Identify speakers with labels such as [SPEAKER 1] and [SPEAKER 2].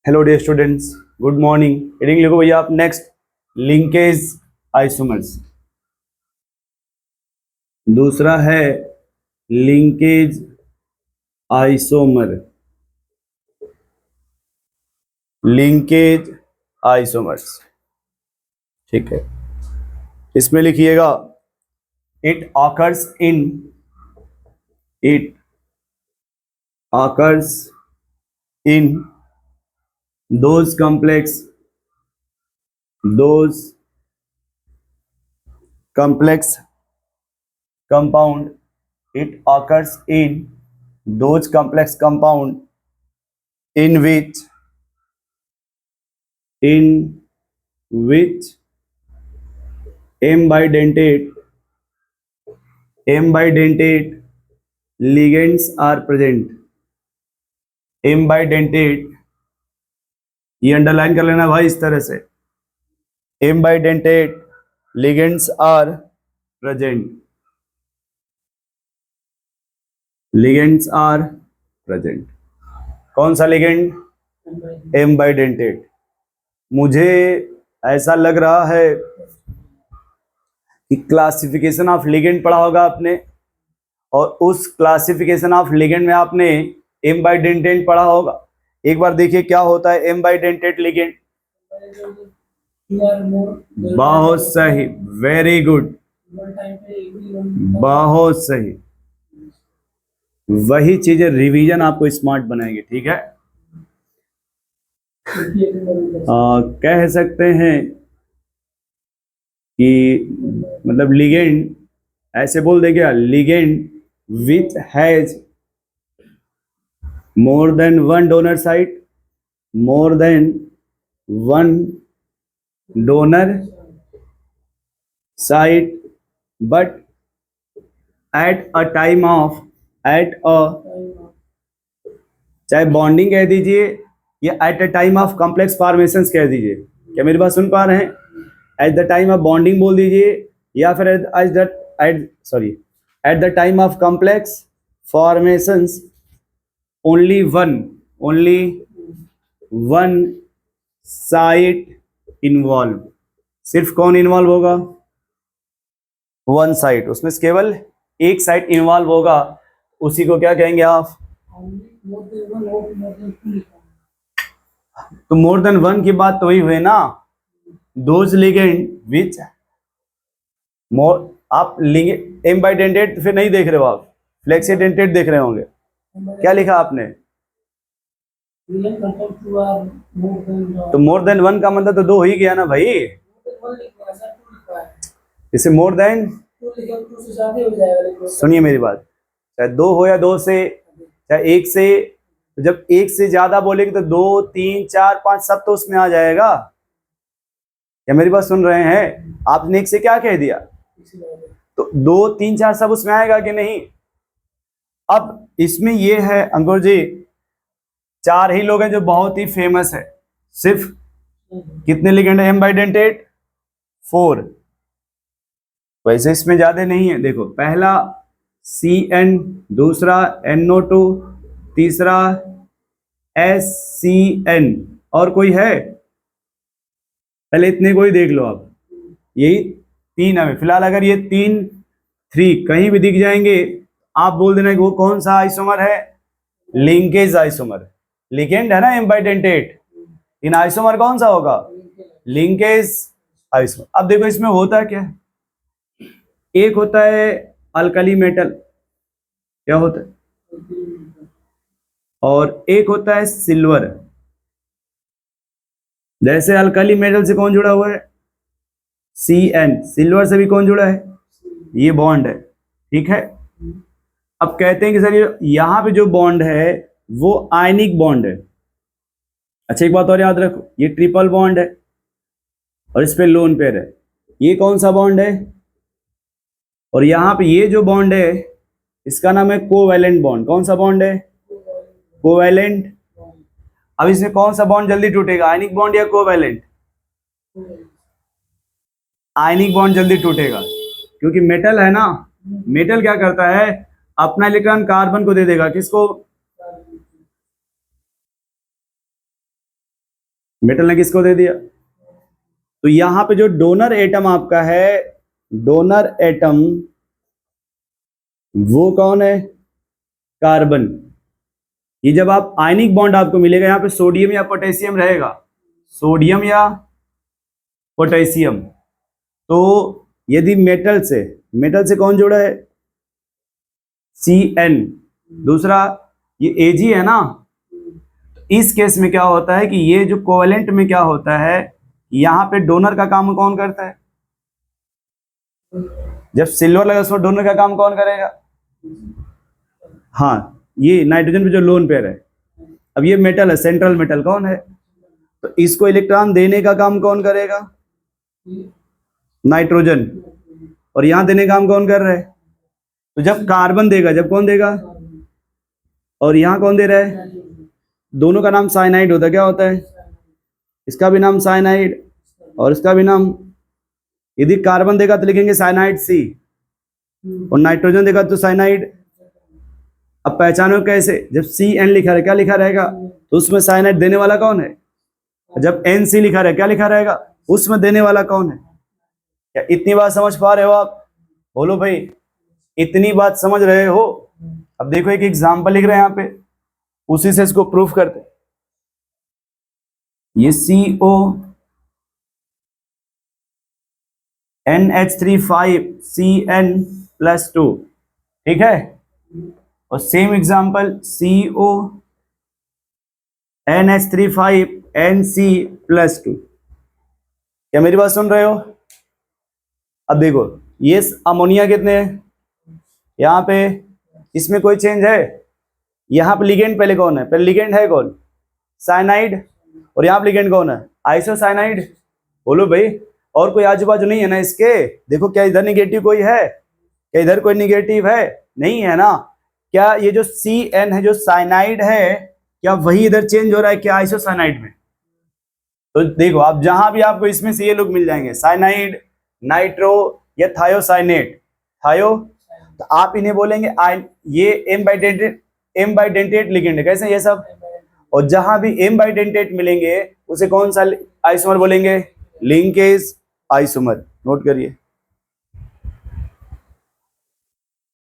[SPEAKER 1] Hello dear students, good morning. Heading लिखो भैया आप नेक्स्ट, लिंकेज आइसोमर्स। दूसरा है लिंकेज आइसोमर। लिंकेज आइसोमर्स, ठीक है। इसमें लिखिएगा it occurs in it occurs in those complex compound. It occurs in those complex compound in which m-bidentate ligands are present. m-bidentate, ये अंडरलाइन कर लेना भाई इस तरह से, m-bidentate ligands are present. ligands are present. कौन सा लिगेंड? m-bidentate. मुझे ऐसा लग रहा है कि क्लासिफिकेशन ऑफ लिगेंड पढ़ा होगा आपने, और उस क्लासिफिकेशन ऑफ लिगेंड में आपने m-bidentate पढ़ा होगा। एक बार देखिए क्या होता है m-bidentate लिगेंड। बहुत सही, वेरी गुड, बहुत सही। वही चीजें रिवीजन आपको स्मार्ट बनाएंगे, ठीक है। कह सकते हैं कि मतलब लिगेंड ऐसे बोल दे क्या, ligand which has more than one donor site, more than one donor site, but at a time of चाहे बॉन्डिंग कह दीजिए या at a time of complex formations कह दीजिए। क्या मेरी बात सुन पा रहे हैं? At the time of bonding बोल दीजिए, या फिर at the time of complex formations only one site involve. सिर्फ कौन इन्वॉल्व होगा? वन साइट, उसमें केवल एक साइट इन्वॉल्व होगा, उसी को क्या कहेंगे आप? तो मोर देन वन की बात तो वही हुई ना, दोज लिगेंड विच मोर। आप m-bidentate फिर नहीं देख रहे हो, आप फ्लेक्सीडेंटेट देख रहे होंगे। क्या लिखा आपने? तो मोर देन वन का मतलब तो दो हो ही गया ना भाई। इसे मोर देन, सुनिए मेरी बात, चाहे दो हो या दो से, चाहे एक से, तो जब एक से ज्यादा बोलेंगे तो दो, तीन, चार, पांच सब तो उसमें आ जाएगा। क्या मेरी बात सुन रहे हैं? आपने एक से क्या कह दिया, तो दो, तीन, चार सब उसमें आएगा कि नहीं? अब इसमें ये है अंकुर जी, चार ही लोग हैं जो बहुत ही फेमस है। सिर्फ कितने लिगेंड है m-bidentate? 4। वैसे इसमें ज्यादा नहीं है। देखो, पहला CN, दूसरा NO2, तीसरा SCN, और कोई है? पहले इतने को ही देख लो आप, यही तीन है फिलहाल। अगर ये 3 कहीं भी दिख जाएंगे, आप बोल देना कि वो कौन सा आइसोमर है? Linkage isomer. लिगेंड है ना m-bidentate, इन आइसोमर कौन सा होगा? Linkage isomer. अब देखो इसमें होता क्या है, एक होता है अल्कली मेटल, क्या होता है, और एक होता है सिल्वर। जैसे अल्कली मेटल से कौन जुड़ा हुआ है? CN। सिल्वर से भी कौन जुड़ा है? ये बॉन्ड है, ठीक है। अब कहते हैं कि सर यहाँ पे जो बॉन्ड है वो आयनिक बॉन्ड है। अच्छा, एक बात और याद रखो, ये ट्रिपल बॉन्ड है और इस पे लोन पेयर है। ये कौन सा बॉन्ड है? और यहाँ पे ये जो बॉन्ड है इसका नाम है कोवैलेंट बॉन्ड। कौन सा बॉन्ड है? कोवैलेंट। अब इसमें कौन सा बॉन्ड जल्दी टूटेगा, आयनिक बॉन्ड या कोवैलेंट? आयनिक बॉन्ड जल्दी टूटेगा, क्योंकि मेटल है ना। मेटल क्या करता है, अपना इलेक्ट्रॉन कार्बन को दे देगा, किसको? मेटल ने किसको दे दिया। तो यहां पे जो डोनर एटम आपका है, डोनर एटम वो कौन है, कार्बन। ये जब आप आयनिक बॉन्ड आपको मिलेगा, यहां पे सोडियम या पोटेशियम रहेगा, सोडियम या पोटेशियम। तो यदि मेटल से कौन जुड़ा है, Cn। दूसरा ये Ag है ना, इस केस में क्या होता है कि ये जो कोवेलेंट में क्या होता है, यहां पे डोनर का काम कौन करता है, जब सिल्वर लगा उसमें डोनर का काम कौन करेगा, हाँ ये नाइट्रोजन पे जो लोन पेयर है। अब ये मेटल है, सेंट्रल मेटल कौन है, तो इसको इलेक्ट्रॉन देने का काम कौन करेगा, नाइट्रोजन, और यहां देने का काम कौन कर रहा है, तो जब कार्बन देगा, जब कौन देगा, और यहां कौन दे रहा है, दोनों का नाम साइनाइड होता है, क्या होता है, इसका भी नाम साइनाइड और इसका भी नाम। यदि कार्बन देगा तो लिखेंगे साइनाइड सी, और नाइट्रोजन देगा तो साइनाइड। अब पहचानो कैसे, जब Cn लिखा है क्या लिखा रहेगा, तो उसमें साइनाइड देने वाला कौन है, जब Nc लिखा रहे क्या लिखा रहेगा, उसमें देने वाला कौन है। क्या इतनी बात समझ पा रहे हो आप, बोलो भाई इतनी बात समझ रहे हो। अब देखो एक एग्जांपल लिख रहे हैं यहाँ पे, उसी से इसको प्रूफ करते। ये CO NH3 5 Cn+2, ठीक है, और same example CO NH3 5 Nc+2। क्या मेरी बात सुन रहे हो। अब देखो ये अमोनिया कितने हैं, यहाँ पे इसमें कोई चेंज है, यहाँ पे लिगेंड पहले कौन है, पहले लिगेंड है कौन, साइनाइड, और यहाँ पे लिगेंड कौन है, आइसोसाइनाइड। बोलो भाई, और कोई आजू बाजू नहीं है ना इसके। देखो क्या इधर निगेटिव कोई है, क्या इधर कोई निगेटिव है, नहीं है ना। क्या ये जो Cn है जो साइनाइड है, क्या वही इधर चेंज हो रहा है क्या आइसोसाइनाइड में। तो देखो आप जहां भी आपको इसमें से ये लोग मिल जाएंगे, साइनाइड, नाइट्रो या थायोसाइनेट, थायो, तो आप इन्हें बोलेंगे ये एम बाइडेंटेट लिगेंड है, कैसे ये सब। और जहां भी एम बाइडेंटेट मिलेंगे उसे कौन सा आइसोमर बोलेंगे, लिंकेज आइसोमर। नोट करिए।